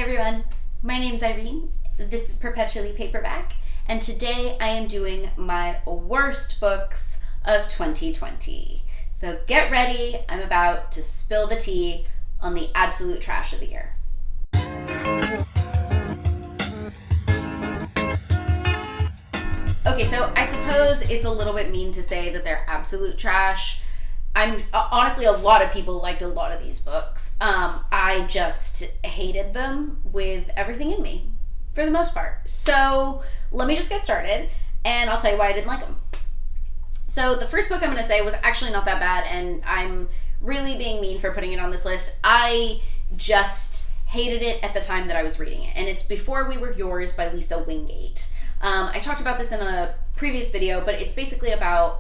everyone, my name's Irene, this is Perpetually Paperback, and today I am doing my worst books of 2020. So get ready, I'm about to spill the tea on the absolute trash of the year. Okay, so I suppose it's a little bit mean to say that they're absolute trash. Honestly, a lot of people liked a lot of these books. I just hated them with everything in me, for the most part. So let me just get started, and I'll tell you why I didn't like them. So the first book I'm going to say was actually not that bad, and I'm really being mean for putting it on this list. I just hated it at the time that I was reading it, and it's Before We Were Yours by Lisa Wingate. I talked about this in a previous video, but it's basically about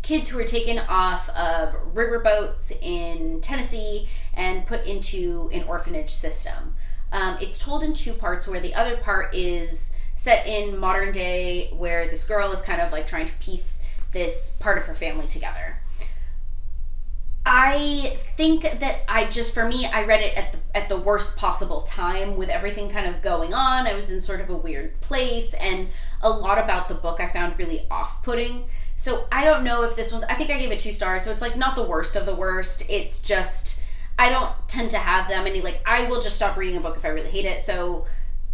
kids who are taken off of riverboats in Tennessee and put into an orphanage system. It's told in two parts, where the other part is set in modern day, where this girl is kind of like trying to piece this part of her family together. I think that I read it at the worst possible time, with everything kind of going on. I was in sort of a weird place, and a lot about the book I found really off-putting. So I don't know if this one's, I think I gave it 2 stars, so it's like not the worst of the worst. It's just, I don't tend to have them any, like, I will just stop reading a book if I really hate it. So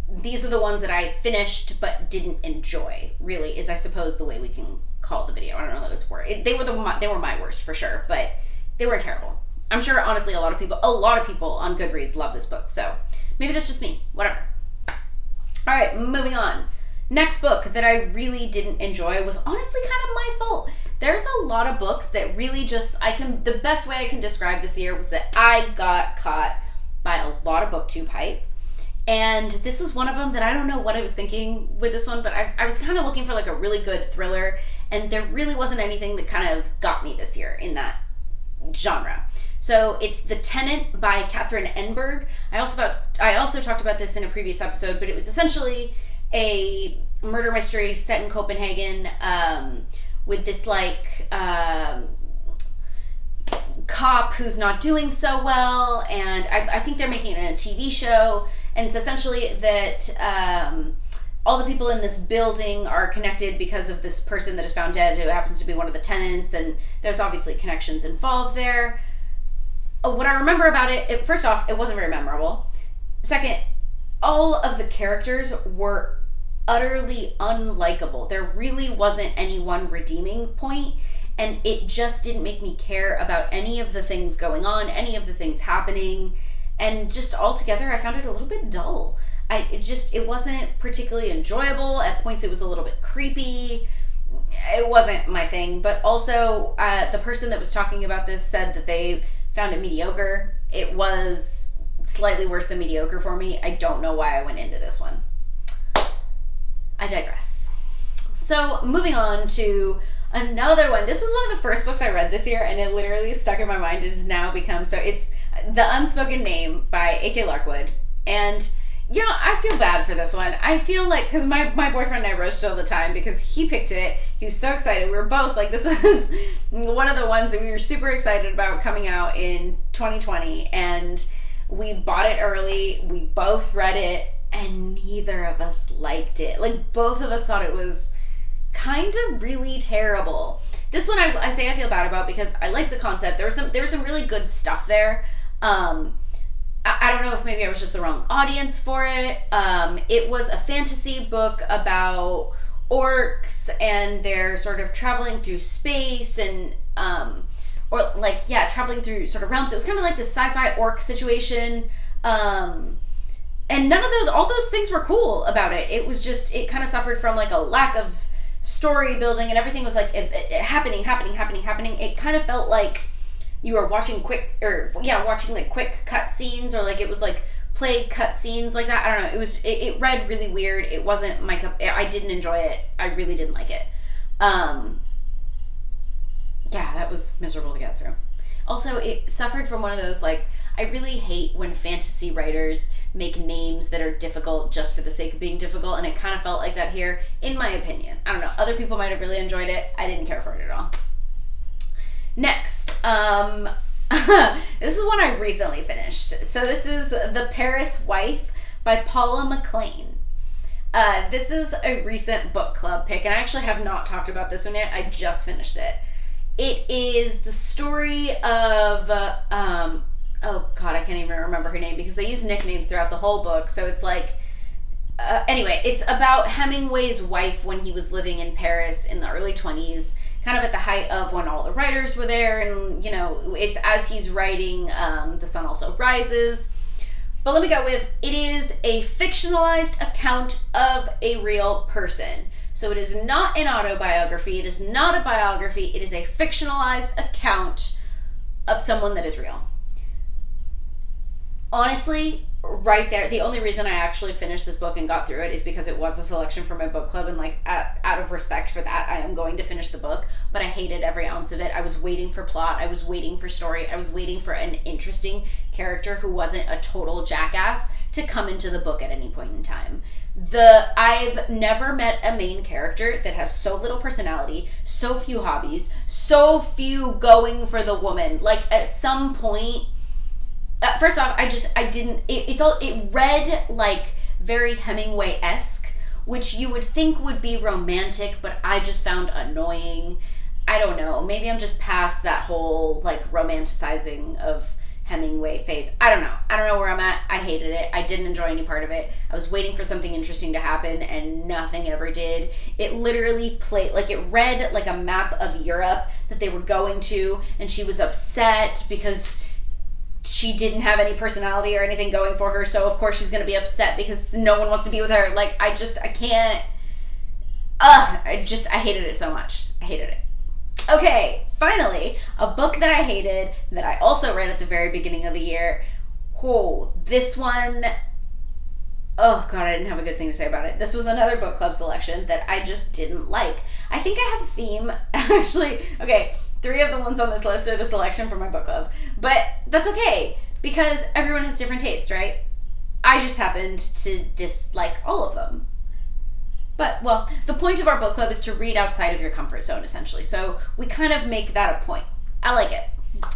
these are the ones that I finished but didn't enjoy, really, is I suppose the way we can call the video. I don't know that it's worse. They were my worst for sure, but they were terrible. I'm sure, honestly, a lot of people on Goodreads love this book, so maybe that's just me. Whatever. All right, moving on. Next book that I really didn't enjoy was honestly kind of my fault. There's a lot of books that really just, the best way I can describe this year was that I got caught by a lot of booktube hype. And this was one of them that I don't know what I was thinking with this one, but I was kind of looking for like a really good thriller, and there really wasn't anything that kind of got me this year in that genre. So it's The Tenant by Catherine Enberg. I also talked about this in a previous episode, but it was essentially a murder mystery set in Copenhagen, with this cop who's not doing so well, and I think they're making it in a TV show, and it's essentially that all the people in this building are connected because of this person that is found dead who happens to be one of the tenants, and there's obviously connections involved there. What I remember about it, first off, it wasn't very memorable. Second, all of the characters were utterly unlikable. There really wasn't any one redeeming point, and it just didn't make me care about any of the things going on, any of the things happening, and just altogether I found it a little bit dull. It wasn't particularly enjoyable. At points it was a little bit creepy. It wasn't my thing, but also the person that was talking about this said that they found it mediocre. It was slightly worse than mediocre for me. I don't know why I went into this one. I digress. So moving on to another one. This was one of the first books I read this year, and it literally stuck in my mind. It has now become, so it's The Unspoken Name by A.K. Larkwood. And you know, I feel bad for this one. I feel like, because my boyfriend and I roast all the time because he picked it. He was so excited. We were both like, this was one of the ones that we were super excited about coming out in 2020. And we bought it early. We both read it, and neither of us liked it. Like, both of us thought it was kind of really terrible. This one I say I feel bad about because I like the concept. There was some really good stuff there. I don't know if maybe I was just the wrong audience for it. It was a fantasy book about orcs, and they're sort of traveling through space and traveling through sort of realms. It was kind of like this sci-fi orc situation. And all those things were cool about it. It was just, it kind of suffered from like a lack of story building, and everything was like happening. It kind of felt like you were watching quick cut scenes, or like it was like play cut scenes like that. I don't know. It read really weird. It wasn't my cup. I didn't enjoy it. I really didn't like it. That was miserable to get through. Also, it suffered from one of those, like, I really hate when fantasy writers make names that are difficult just for the sake of being difficult, and it kind of felt like that here, in my opinion. I don't know. Other people might have really enjoyed it. I didn't care for it at all. Next, this is one I recently finished. So this is The Paris Wife by Paula McLean. This is a recent book club pick, and I actually have not talked about this one yet. I just finished it. It is the story of, oh God, I can't even remember her name because they use nicknames throughout the whole book. So it's like, anyway, it's about Hemingway's wife when he was living in Paris in the early 20s, kind of at the height of when all the writers were there. And, you know, it's as he's writing The Sun Also Rises. But let me go with, it is a fictionalized account of a real person. So it is not an autobiography. It is not a biography. It is a fictionalized account of someone that is real. Honestly, right there, the only reason I actually finished this book and got through it is because it was a selection for my book club, and like out of respect for that, I am going to finish the book. But I hated every ounce of it. I was waiting for plot. I was waiting for story. I was waiting for an interesting character who wasn't a total jackass to come into the book at any point in time. I've never met a main character that has so little personality, so few hobbies, so few going for the woman. Like at some point, first off, it read like very Hemingway-esque, which you would think would be romantic, but I just found annoying. I don't know, maybe I'm just past that whole like romanticizing of Hemingway phase. I don't know where I'm at. I hated it. I didn't enjoy any part of it. I was waiting for something interesting to happen and nothing ever did. It literally played, like it read like a map of Europe that they were going to, and she was upset because she didn't have any personality or anything going for her, so of course she's going to be upset because no one wants to be with her. Like, I can't. I hated it so much. I hated it. Okay, finally, a book that I hated that I also read at the very beginning of the year. Oh, this one, oh God, I didn't have a good thing to say about it. This was another book club selection that I just didn't like. I think I have a theme. Actually, okay, 3 of the ones on this list are the selection for my book club. But that's okay, because everyone has different tastes, right? I just happened to dislike all of them. But, well, the point of our book club is to read outside of your comfort zone, essentially. So we kind of make that a point. I like it.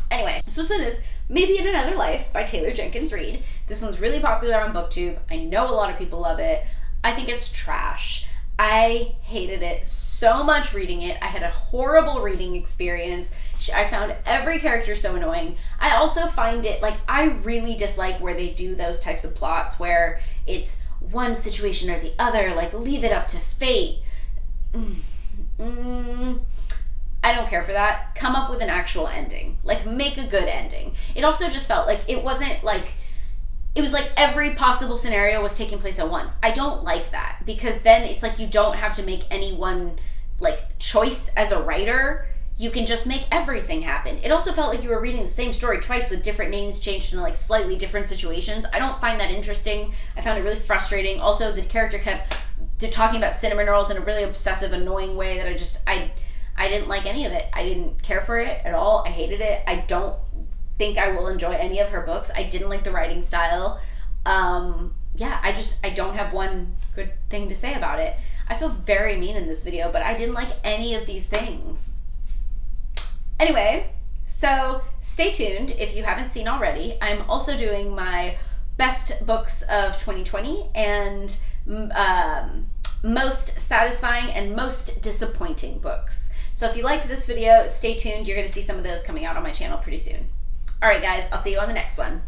Anyway, so this is Maybe in Another Life by Taylor Jenkins Reid. This one's really popular on BookTube. I know a lot of people love it. I think it's trash. I hated it so much reading it. I had a horrible reading experience. I found every character so annoying. I also find it, like, I really dislike where they do those types of plots where it's one situation or the other, like leave it up to fate. I don't care for that. Come up with an actual ending. Like, make a good ending. It also just felt like it wasn't like, it was like every possible scenario was taking place at once. I don't like that, because then it's like you don't have to make any one like choice as a writer. You can just make everything happen. It also felt like you were reading the same story twice with different names changed in like slightly different situations. I don't find that interesting. I found it really frustrating. Also, the character kept talking about cinnamon rolls in a really obsessive, annoying way that I didn't like any of it. I didn't care for it at all. I hated it. I don't think I will enjoy any of her books. I didn't like the writing style. I don't have one good thing to say about it. I feel very mean in this video, but I didn't like any of these things. Anyway, so stay tuned if you haven't seen already. I'm also doing my best books of 2020 and most satisfying and most disappointing books. So if you liked this video, stay tuned. You're going to see some of those coming out on my channel pretty soon. All right, guys, I'll see you on the next one.